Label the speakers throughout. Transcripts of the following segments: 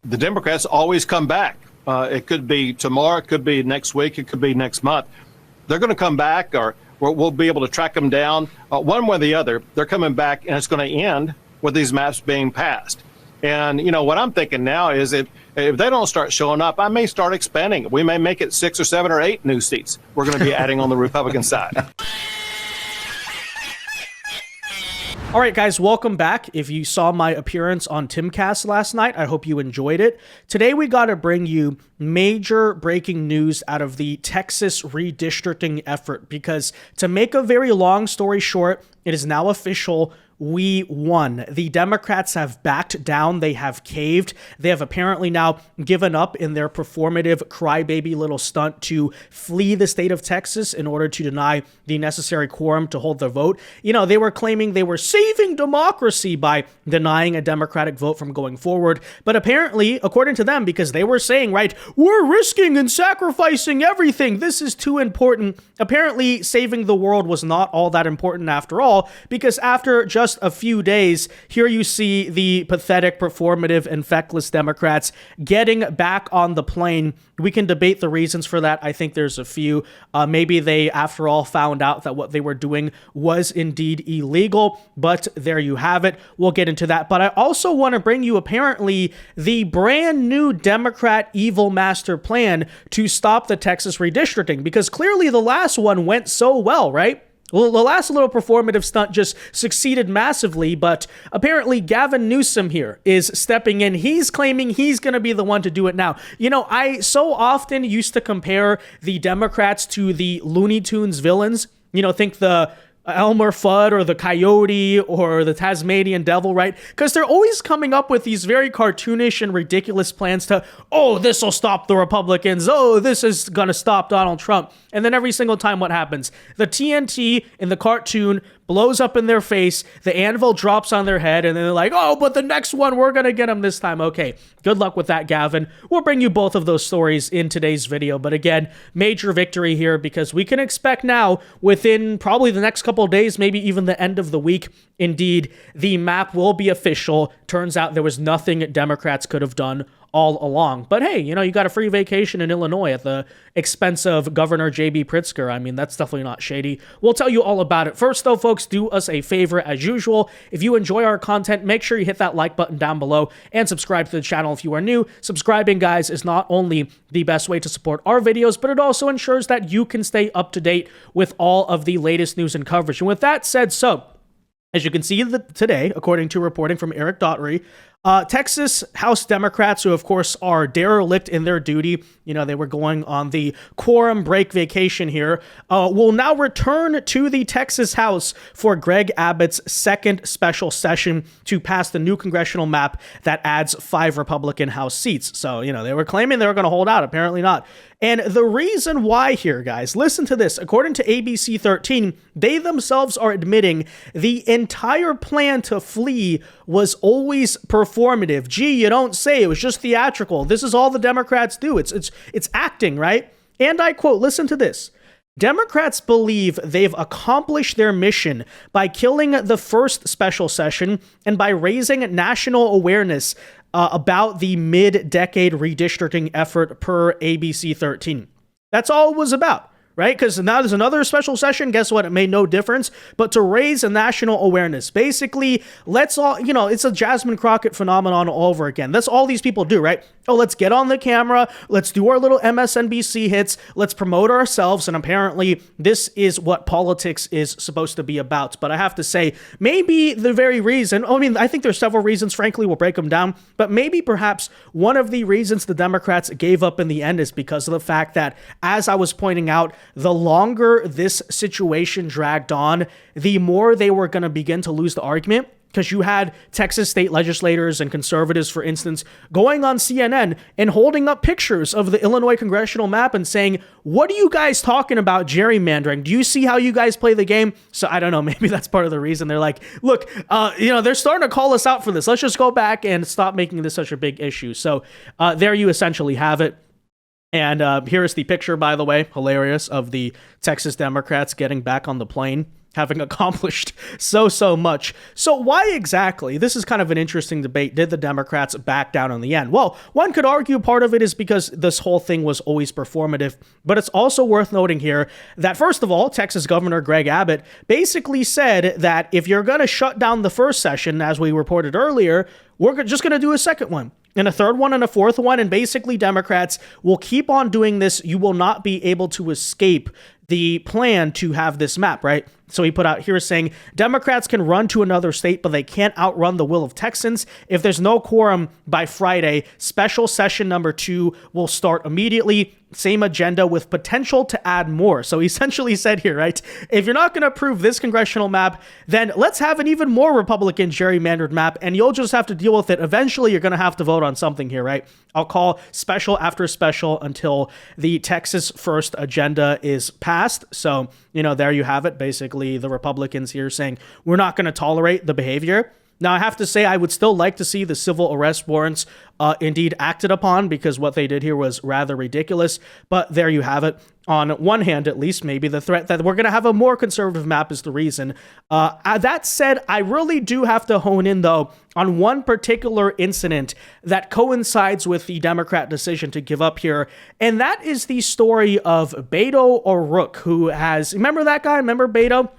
Speaker 1: the Democrats always come back. It could be tomorrow, it could be next week, it could be next month. They're going to come back, or we'll be able to track them down one way or the other. They're coming back, and it's going to end with these maps being passed. And, what I'm thinking now is if they don't start showing up, I may start expanding. We may make it 6 or 7 or 8 new seats we're going to be adding on the Republican side.
Speaker 2: All right, guys, welcome back. If you saw my appearance on Timcast last night, I hope you enjoyed it. Today, we got to bring you major breaking news out of the Texas redistricting effort, because to make a very long story short, it is now official. We won. The Democrats have backed down. They have caved. They have apparently now given up in their performative crybaby little stunt to flee the state of Texas in order to deny the necessary quorum to hold their vote. They were claiming they were saving democracy by denying a Democratic vote from going forward. But apparently, according to them, because they were saying, right, we're risking and sacrificing everything. This is too important. Apparently, saving the world was not all that important after all, because after just a few days, here you see the pathetic, performative, and feckless Democrats getting back on the plane. We can debate the reasons for that. I think there's a few. Maybe they, after all, found out that what they were doing was indeed illegal, but there you have it. We'll get into that. But I also want to bring you, apparently, the brand new Democrat evil master plan to stop the Texas redistricting, because clearly the last one went so well, right? Well, the last little performative stunt just succeeded massively, but apparently Gavin Newsom here is stepping in. He's claiming he's going to be the one to do it now. I so often used to compare the Democrats to the Looney Tunes villains. Think the Elmer Fudd or the Coyote or the Tasmanian Devil, right? Because they're always coming up with these very cartoonish and ridiculous plans to, this will stop the Republicans. This is going to stop Donald Trump. And then every single time, what happens? The TNT in the cartoon blows up in their face, the anvil drops on their head, and then they're like, but the next one, we're going to get them this time. Okay, good luck with that, Gavin. We'll bring you both of those stories in today's video. But again, major victory here, because we can expect now, within probably the next couple of days, maybe even the end of the week, indeed, the map will be official. Turns out there was nothing Democrats could have done all along. But hey, you got a free vacation in Illinois at the expense of Governor J.B. Pritzker. I mean, that's definitely not shady. We'll tell you all about it. First, though, folks, do us a favor as usual. If you enjoy our content, make sure you hit that like button down below and subscribe to the channel if you are new. Subscribing, guys, is not only the best way to support our videos, but it also ensures that you can stay up to date with all of the latest news and coverage. And with that said, as you can see today, according to reporting from Eric Daughtry, Texas House Democrats, who of course are derelict in their duty, they were going on the quorum break vacation here, will now return to the Texas House for Greg Abbott's second special session to pass the new congressional map that adds 5 Republican House seats. So, they were claiming they were going to hold out. Apparently not. And the reason why here, guys, listen to this. According to ABC 13, they themselves are admitting the entire plan to flee was always performative. Gee, you don't say. It was just theatrical. This is all the Democrats do. It's acting, right? And I quote, listen to this. Democrats believe they've accomplished their mission by killing the first special session and by raising national awareness about the mid-decade redistricting effort per ABC 13. That's all it was about. Right? Because now there's another special session. Guess what? It made no difference. But to raise a national awareness, basically, let's all, it's a Jasmine Crockett phenomenon all over again. That's all these people do, right? Let's get on the camera. Let's do our little MSNBC hits. Let's promote ourselves. And apparently, this is what politics is supposed to be about. But I have to say, maybe the very reason, I think there's several reasons, frankly, we'll break them down. But maybe perhaps one of the reasons the Democrats gave up in the end is because of the fact that, as I was pointing out, the longer this situation dragged on, the more they were going to begin to lose the argument. Because you had Texas state legislators and conservatives, for instance, going on CNN and holding up pictures of the Illinois congressional map and saying, what are you guys talking about gerrymandering? Do you see how you guys play the game? So I don't know, maybe that's part of the reason. They're like, look, they're starting to call us out for this. Let's just go back and stop making this such a big issue. So there you essentially have it. And here is the picture, by the way, hilarious, of the Texas Democrats getting back on the plane. having accomplished so much. So why exactly? This is kind of an interesting debate. Did the Democrats back down in the end? Well, one could argue part of it is because this whole thing was always performative, but it's also worth noting here that, first of all, Texas Governor Greg Abbott basically said that if you're going to shut down the first session, as we reported earlier, we're just going to do a second one, and a third one, and a fourth one, and basically Democrats will keep on doing this. You will not be able to escape the plan to have this map, right? So he put out here saying, Democrats can run to another state, but they can't outrun the will of Texans. If there's no quorum by Friday, special session number 2 will start immediately. Same agenda with potential to add more. So he essentially said here, right, if you're not going to approve this congressional map, then let's have an even more Republican gerrymandered map, and you'll just have to deal with it. Eventually, you're going to have to vote on something here, right? I'll call special after special until the Texas First agenda is passed. So, there you have it. Basically, the Republicans here saying, we're not going to tolerate the behavior. Now, I have to say, I would still like to see the civil arrest warrants indeed acted upon, because what they did here was rather ridiculous. But there you have it. On one hand, at least, maybe the threat that we're going to have a more conservative map is the reason. That said, I really do have to hone in, though, on one particular incident that coincides with the Democrat decision to give up here. And that is the story of Beto O'Rourke, who has, remember that guy? Remember Beto?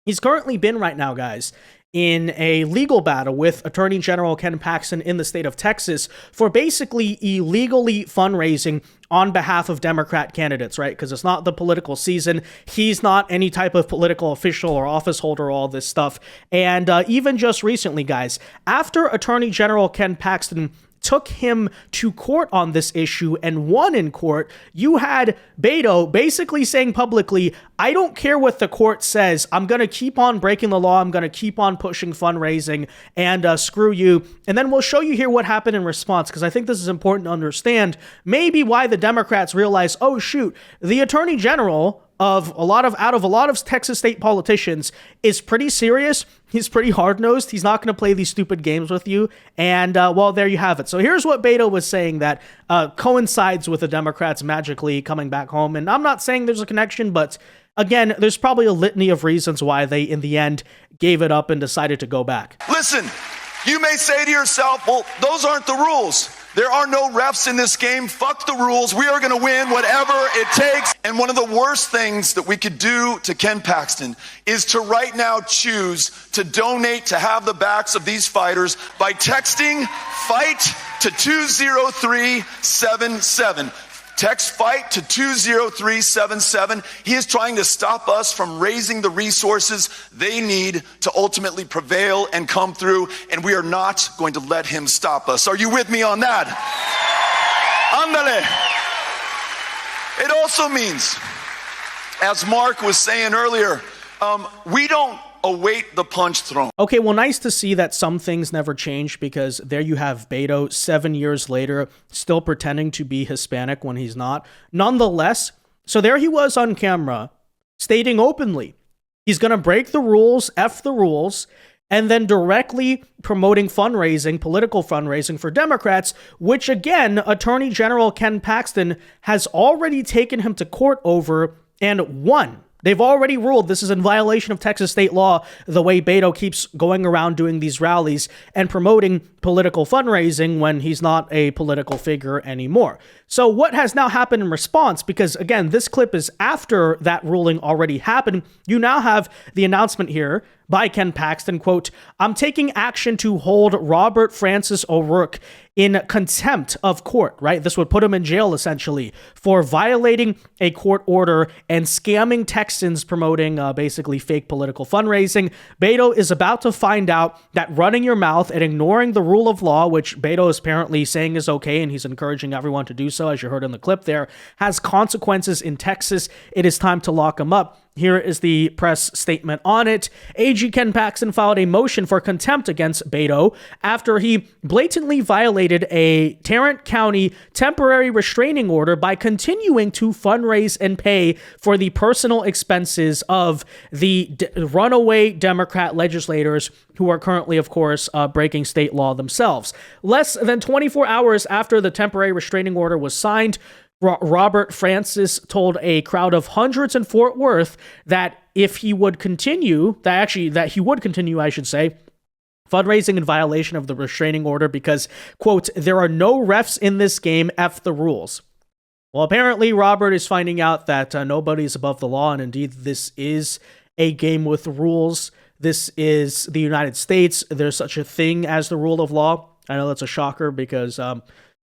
Speaker 2: He's currently been right now, guys, in a legal battle with Attorney General Ken Paxton in the state of Texas for basically illegally fundraising on behalf of Democrat candidates, right? Because it's not the political season. He's not any type of political official or office holder, all this stuff. And even just recently, guys, after Attorney General Ken Paxton took him to court on this issue and won in court, you had Beto basically saying publicly, I don't care what the court says. I'm going to keep on breaking the law. I'm going to keep on pushing fundraising, and screw you. And then we'll show you here what happened in response, because I think this is important to understand maybe why the Democrats realize, oh shoot, the Attorney General out of a lot of Texas state politicians is pretty serious. He's pretty hard-nosed. He's not going to play these stupid games with you. And, well, there you have it. So here's what Beto was saying that coincides with the Democrats magically coming back home. And I'm not saying there's a connection, but again, there's probably a litany of reasons why they, in the end, gave it up and decided to go back.
Speaker 3: Listen, you may say to yourself, well, those aren't the rules. There are no refs in this game. Fuck the rules. We are going to win whatever it takes. And one of the worst things that we could do to Ken Paxton is to right now choose to donate to have the backs of these fighters by texting FIGHT to 20377. Text FIGHT to 20377. He is trying to stop us from raising the resources they need to ultimately prevail and come through, and we are not going to let him stop us. Are you with me on that? Ándale. It also means, as Mark was saying earlier, we don't await the punch thrown.
Speaker 2: Okay, well, nice to see that some things never change, because there you have Beto 7 years later still pretending to be Hispanic when he's not. Nonetheless, so there he was on camera stating openly he's going to break the rules, F the rules, and then directly promoting fundraising, political fundraising for Democrats, which again, Attorney General Ken Paxton has already taken him to court over and won. They've already ruled this is in violation of Texas state law, the way Beto keeps going around doing these rallies and promoting political fundraising when he's not a political figure anymore. So what has now happened in response? Because again, this clip is after that ruling already happened. You now have the announcement here by Ken Paxton, quote, I'm taking action to hold Robert Francis O'Rourke in contempt of court, right? This would put him in jail, essentially, for violating a court order and scamming Texans promoting basically fake political fundraising. Beto is about to find out that running your mouth and ignoring the rule of law, which Beto is apparently saying is okay, and he's encouraging everyone to do so, as you heard in the clip there, has consequences in Texas. It is time to lock him up. Here is the press statement on it. AG Ken Paxton filed a motion for contempt against Beto after he blatantly violated a Tarrant County temporary restraining order by continuing to fundraise and pay for the personal expenses of the runaway Democrat legislators who are currently, of course, breaking state law themselves. Less than 24 hours after the temporary restraining order was signed, Robert Francis told a crowd of hundreds in Fort Worth that if he would continue, that he would continue, I should say, fundraising in violation of the restraining order because, quote, there are no refs in this game, F the rules. Well, apparently Robert is finding out that nobody is above the law, and indeed this is a game with rules. This is the United States. There's such a thing as the rule of law. I know that's a shocker because,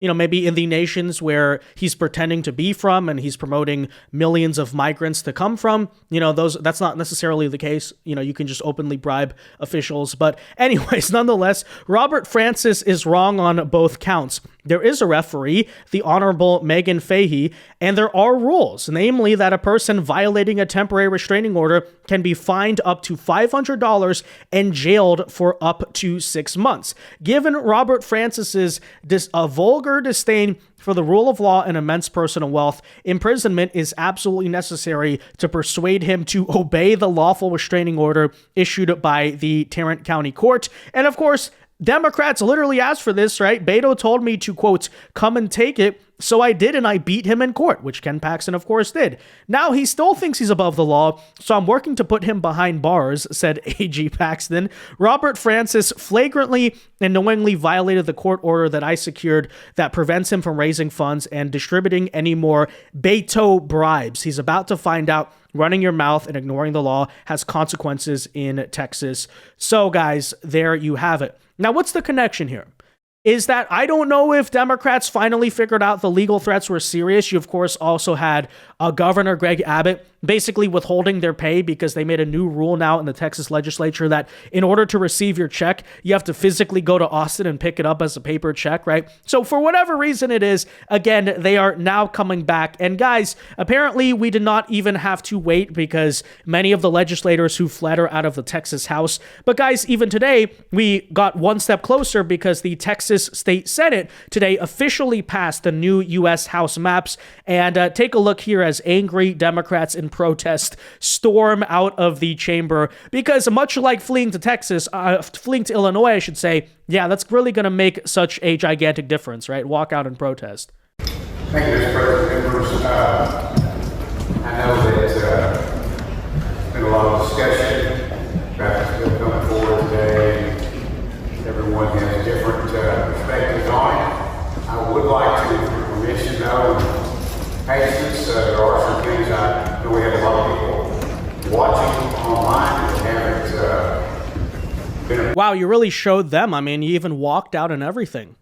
Speaker 2: maybe in the nations where he's pretending to be from and he's promoting millions of migrants to come from, that's not necessarily the case. You can just openly bribe officials. But anyways, nonetheless, Robert Francis is wrong on both counts. There is a referee, the Honorable Megan Fahey, and there are rules, namely that a person violating a temporary restraining order can be fined up to $500 and jailed for up to 6 months. Given Robert Francis's vulgar disdain for the rule of law and immense personal wealth, imprisonment is absolutely necessary to persuade him to obey the lawful restraining order issued by the Tarrant County Court. And of course, Democrats literally asked for this, right? Beto told me to, quote, come and take it. So I did, and I beat him in court, which Ken Paxton, of course, did. Now he still thinks he's above the law, so I'm working to put him behind bars, said AG Paxton. Robert Francis flagrantly and knowingly violated the court order that I secured that prevents him from raising funds and distributing any more Beto bribes. He's about to find out running your mouth and ignoring the law has consequences in Texas. So, guys, there you have it. Now, what's the connection here? Is that I don't know if Democrats finally figured out the legal threats were serious. You, of course, also had Governor Greg Abbott basically withholding their pay because they made a new rule now in the Texas legislature that in order to receive your check, you have to physically go to Austin and pick it up as a paper check, right? So for whatever reason it is, again, they are now coming back. And guys, apparently we did not even have to wait because many of the legislators who fled are out of the Texas House. But guys, even today, we got one step closer because the Texas State Senate today officially passed the new U.S. House maps. And take a look here as angry Democrats in protest storm out of the chamber because much like fleeing to Illinois, I should say, yeah, that's really going to make such a gigantic difference, right? Walk out and protest.
Speaker 4: Thank you, Mr. President. Members, I know that there's been a lot of discussion about this bill coming forward today. Everyone has different perspectives on it. I would like to, for permission, though, patience. There are some things I know we have a lot of people watching online that haven't been.
Speaker 2: Wow, you really showed them. I mean, you even walked out and everything.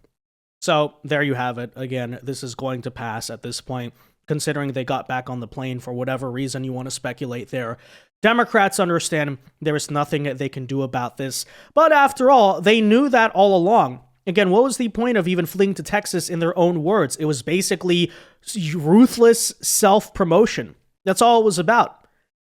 Speaker 2: So there you have it. Again, this is going to pass at this point, considering they got back on the plane for whatever reason you want to speculate there. Democrats understand there is nothing that they can do about this. But after all, they knew that all along. Again, what was the point of even fleeing to Texas in their own words? It was basically ruthless self-promotion. That's all it was about.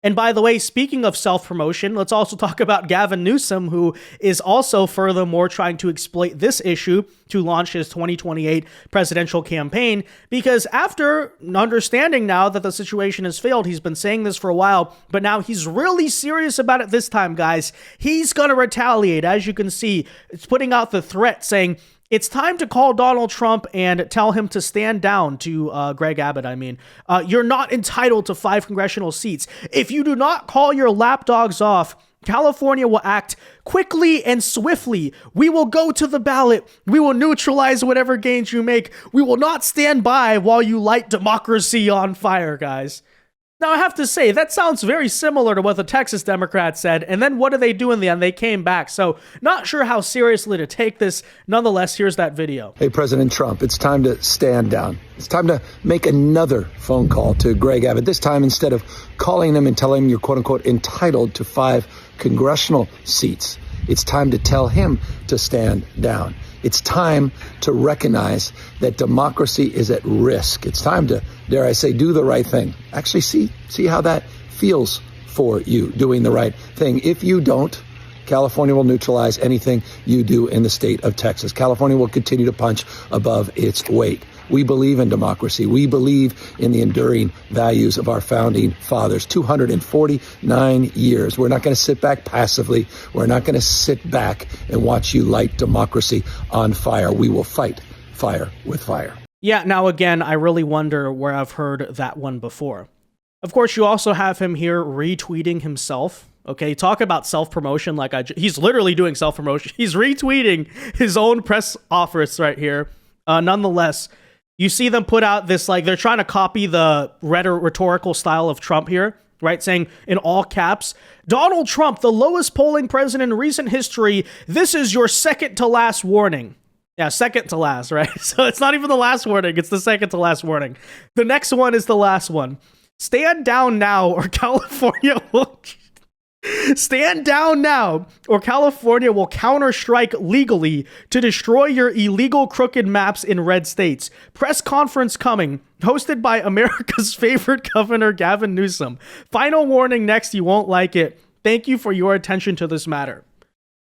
Speaker 2: And by the way, speaking of self-promotion, let's also talk about Gavin Newsom, who is also furthermore trying to exploit this issue to launch his 2028 presidential campaign. Because after understanding now that the situation has failed, he's been saying this for a while, but now he's really serious about it this time, guys. He's going to retaliate. As you can see, it's putting out the threat saying, it's time to call Donald Trump and tell him to stand down to Greg Abbott. I mean, you're not entitled to 5 congressional seats. If you do not call your lapdogs off, California will act quickly and swiftly. We will go to the ballot. We will neutralize whatever gains you make. We will not stand by while you light democracy on fire, guys. Now, I have to say, that sounds very similar to what the Texas Democrats said, and then what did they do in the end? They came back, so not sure how seriously to take this. Nonetheless, here's that video.
Speaker 5: Hey, President Trump, it's time to stand down. It's time to make another phone call to Greg Abbott, this time instead of calling him and telling him you're, quote-unquote, entitled to 5 congressional seats. It's time to tell him to stand down. It's time to recognize that democracy is at risk. It's time to, dare I say, do the right thing. Actually see how that feels for you, doing the right thing. If you don't, California will neutralize anything you do in the state of Texas. California will continue to punch above its weight. We believe in democracy. We believe in the enduring values of our founding fathers. 249 years. We're not going to sit back passively. We're not going to sit back and watch you light democracy on fire. We will fight fire with fire.
Speaker 2: Yeah, now again, I really wonder where I've heard that one before. Of course, you also have him here retweeting himself. Okay, talk about self-promotion. He's literally doing self-promotion. He's retweeting his own press office right here. Nonetheless, you see them put out this, they're trying to copy the rhetorical style of Trump here, right? Saying in all caps, Donald Trump, the lowest polling president in recent history. This is your second to last warning. Yeah, second to last, right? So it's not even the last warning. It's the second to last warning. The next one is the last one. Stand down now or California will... Stand down now, or California will counterstrike legally to destroy your illegal crooked maps in red states. Press conference coming, hosted by America's favorite governor, Gavin Newsom. Final warning next, you won't like it. Thank you for your attention to this matter.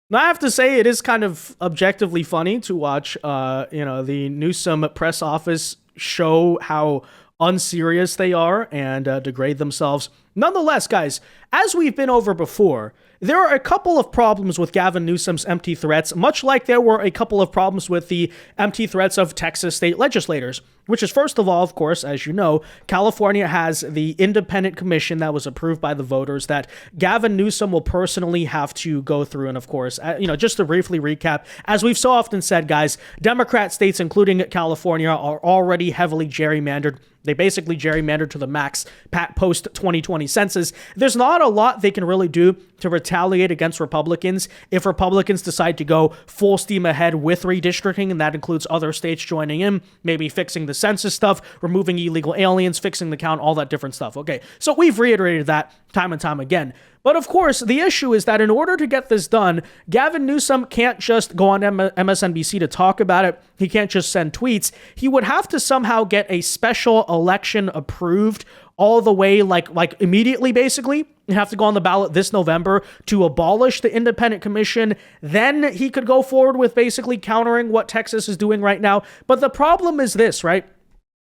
Speaker 2: Now, I have to say, it is kind of objectively funny to watch, the Newsom press office show how unserious they are and degrade themselves. Nonetheless, guys, as we've been over before, there are a couple of problems with Gavin Newsom's empty threats, much like there were a couple of problems with the empty threats of Texas state legislators, which is, first of all, of course, as you know, California has the independent commission that was approved by the voters that Gavin Newsom will personally have to go through. And of course, just to briefly recap, as we've so often said, guys, Democrat states, including California, are already heavily gerrymandered. They basically gerrymandered to the max post-2020 census. There's not a lot they can really do to retaliate against Republicans if Republicans decide to go full steam ahead with redistricting, and that includes other states joining in, maybe fixing the census stuff, removing illegal aliens, fixing the count, all that different stuff. Okay, so we've reiterated that time and time again. But of course, the issue is that in order to get this done, Gavin Newsom can't just go on MSNBC to talk about it. He can't just send tweets. He would have to somehow get a special election approved all the way, like immediately, basically. He'd have to go on the ballot this November to abolish the independent commission. Then he could go forward with basically countering what Texas is doing right now. But the problem is this, right?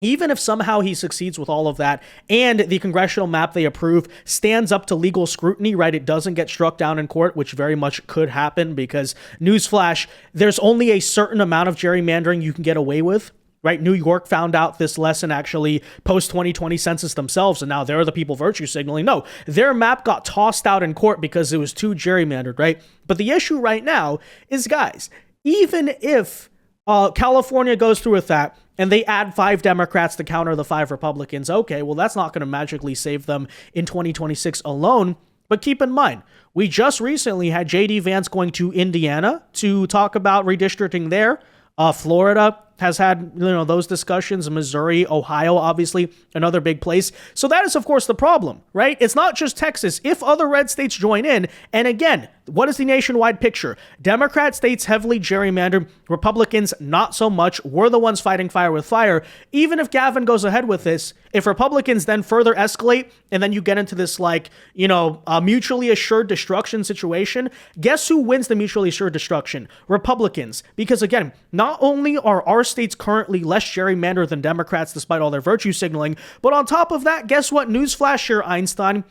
Speaker 2: Even if somehow he succeeds with all of that and the congressional map they approve stands up to legal scrutiny, right? It doesn't get struck down in court, which very much could happen because, newsflash, there's only a certain amount of gerrymandering you can get away with, right? New York found out this lesson actually post-2020 census themselves, and now they're the people virtue signaling. No, their map got tossed out in court because it was too gerrymandered, right? But the issue right now is, guys, even if California goes through with that, and they add 5 Democrats to counter the 5 Republicans. Okay, well, that's not going to magically save them in 2026 alone. But keep in mind, we just recently had J.D. Vance going to Indiana to talk about redistricting there. Florida has had, those discussions. Missouri, Ohio, obviously, another big place. So that is, of course, the problem, right? It's not just Texas. If other red states join in, and again, what is the nationwide picture? Democrat states heavily gerrymandered, Republicans not so much. We're the ones fighting fire with fire. Even if Gavin goes ahead with this, if Republicans then further escalate, and then you get into this mutually assured destruction situation, guess who wins the mutually assured destruction? Republicans. Because again, not only are our states currently less gerrymandered than Democrats despite all their virtue signaling, but on top of that, guess what? Newsflash here, Einstein.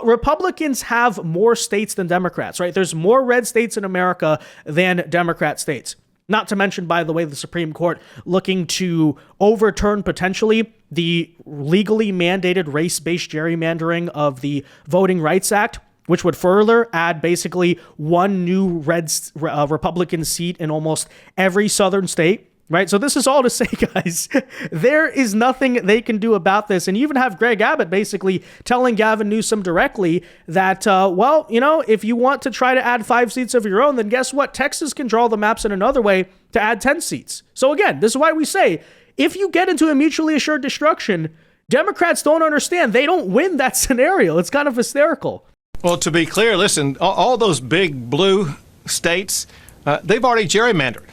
Speaker 2: Republicans have more states than Democrats, right? There's more red states in America than Democrat states. Not to mention, by the way, the Supreme Court looking to overturn potentially the legally mandated race-based gerrymandering of the Voting Rights Act, which would further add basically one new Republican seat in almost every southern state. Right? So this is all to say, guys, there is nothing they can do about this. And you even have Greg Abbott basically telling Gavin Newsom directly that, if you want to try to add 5 seats of your own, then guess what? Texas can draw the maps in another way to add 10 seats. So again, this is why we say, if you get into a mutually assured destruction, Democrats don't understand. They don't win that scenario. It's kind of hysterical.
Speaker 1: Well, to be clear, listen, all those big blue states, they've already gerrymandered.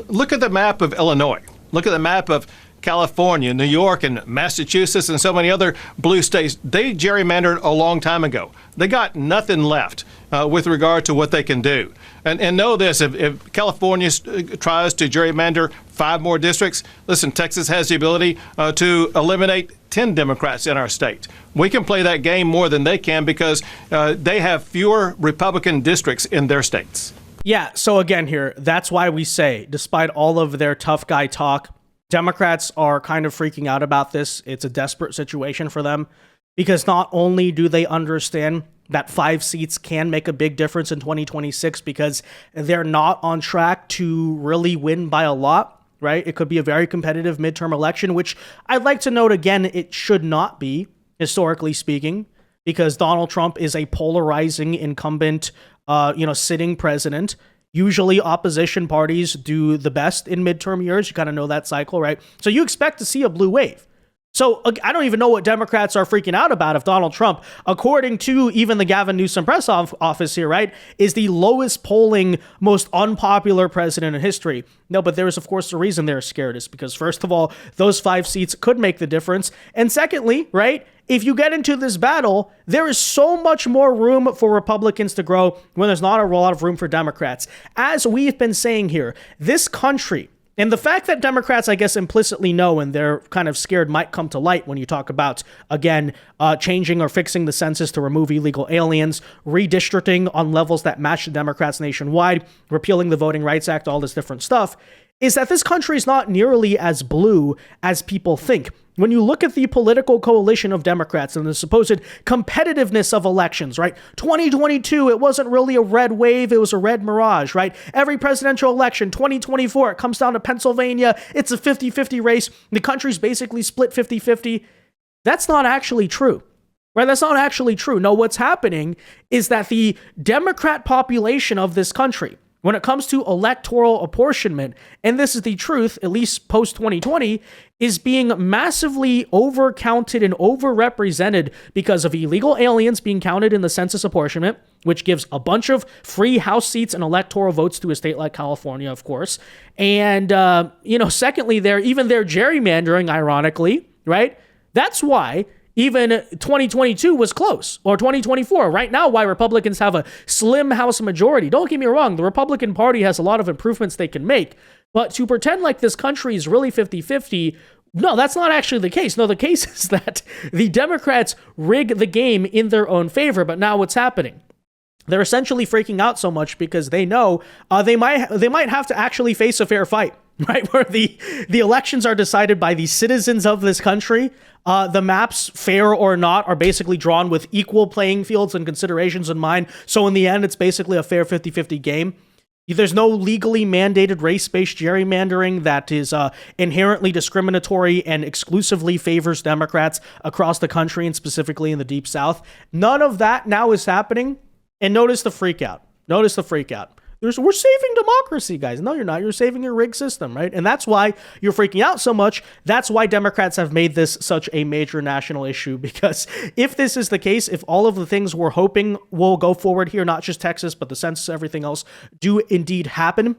Speaker 1: Look at the map of Illinois. Look at the map of California, New York, and Massachusetts, and so many other blue states. They gerrymandered a long time ago. They got nothing left with regard to what they can do. And know this, if California tries to gerrymander 5 more districts, listen, Texas has the ability to eliminate 10 Democrats in our state. We can play that game more than they can because they have fewer Republican districts in their states.
Speaker 2: Yeah, so again here, that's why we say, despite all of their tough guy talk, Democrats are kind of freaking out about this. It's a desperate situation for them because not only do they understand that 5 seats can make a big difference in 2026 because they're not on track to really win by a lot, right? It could be a very competitive midterm election, which I'd like to note again, it should not be, historically speaking, because Donald Trump is a polarizing incumbent, sitting president. Usually opposition parties do the best in midterm years. You kind of know that cycle, right? So you expect to see a blue wave. So I don't even know what Democrats are freaking out about if Donald Trump, according to even the Gavin Newsom press office here, right, is the lowest polling, most unpopular president in history. No, but there is, of course, a reason they're scared is because, first of all, those 5 seats could make the difference. And secondly, right, if you get into this battle, there is so much more room for Republicans to grow when there's not a lot of room for Democrats. As we've been saying here, this country, and the fact that Democrats, I guess, implicitly know and they're kind of scared might come to light when you talk about, again, changing or fixing the census to remove illegal aliens, redistricting on levels that match the Democrats nationwide, repealing the Voting Rights Act, all this different stuff, is that this country is not nearly as blue as people think. When you look at the political coalition of Democrats and the supposed competitiveness of elections, right? 2022, it wasn't really a red wave, it was a red mirage, right? Every presidential election, 2024, it comes down to Pennsylvania, it's a 50-50 race. The country's basically split 50-50. That's not actually true, right? That's not actually true. No, what's happening is that the Democrat population of this country, when it comes to electoral apportionment, and this is the truth, at least post-2020, is being massively overcounted and overrepresented because of illegal aliens being counted in the census apportionment, which gives a bunch of free House seats and electoral votes to a state like California, of course. And, secondly, their gerrymandering, ironically, right? That's why even 2022 was close, or 2024. Right now, why Republicans have a slim House majority. Don't get me wrong, the Republican Party has a lot of improvements they can make, but to pretend like this country is really 50-50, no, that's not actually the case. No, the case is that the Democrats rig the game in their own favor, but now what's happening? They're essentially freaking out so much because they know they might have to actually face a fair fight, right? Where the elections are decided by the citizens of this country. The maps, fair or not, are basically drawn with equal playing fields and considerations in mind. So in the end, it's basically a fair 50-50 game. There's no legally mandated race-based gerrymandering that is inherently discriminatory and exclusively favors Democrats across the country and specifically in the Deep South. None of that now is happening. And notice the freak out. We're saving democracy, guys. No, you're not. You're saving your rigged system, right? And that's why you're freaking out so much. That's why Democrats have made this such a major national issue, because if this is the case, if all of the things we're hoping will go forward here, not just Texas, but the census, everything else, do indeed happen,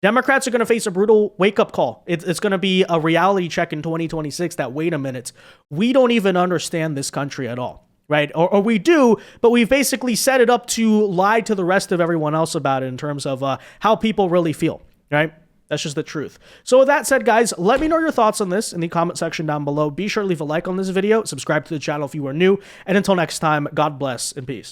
Speaker 2: Democrats are going to face a brutal wake-up call. It's going to be a reality check in 2026 that, wait a minute, we don't even understand this country at all. Right? Or we do, but we've basically set it up to lie to the rest of everyone else about it in terms of how people really feel, right? That's just the truth. So with that said, guys, let me know your thoughts on this in the comment section down below. Be sure to leave a like on this video, subscribe to the channel if you are new, and until next time, God bless and peace.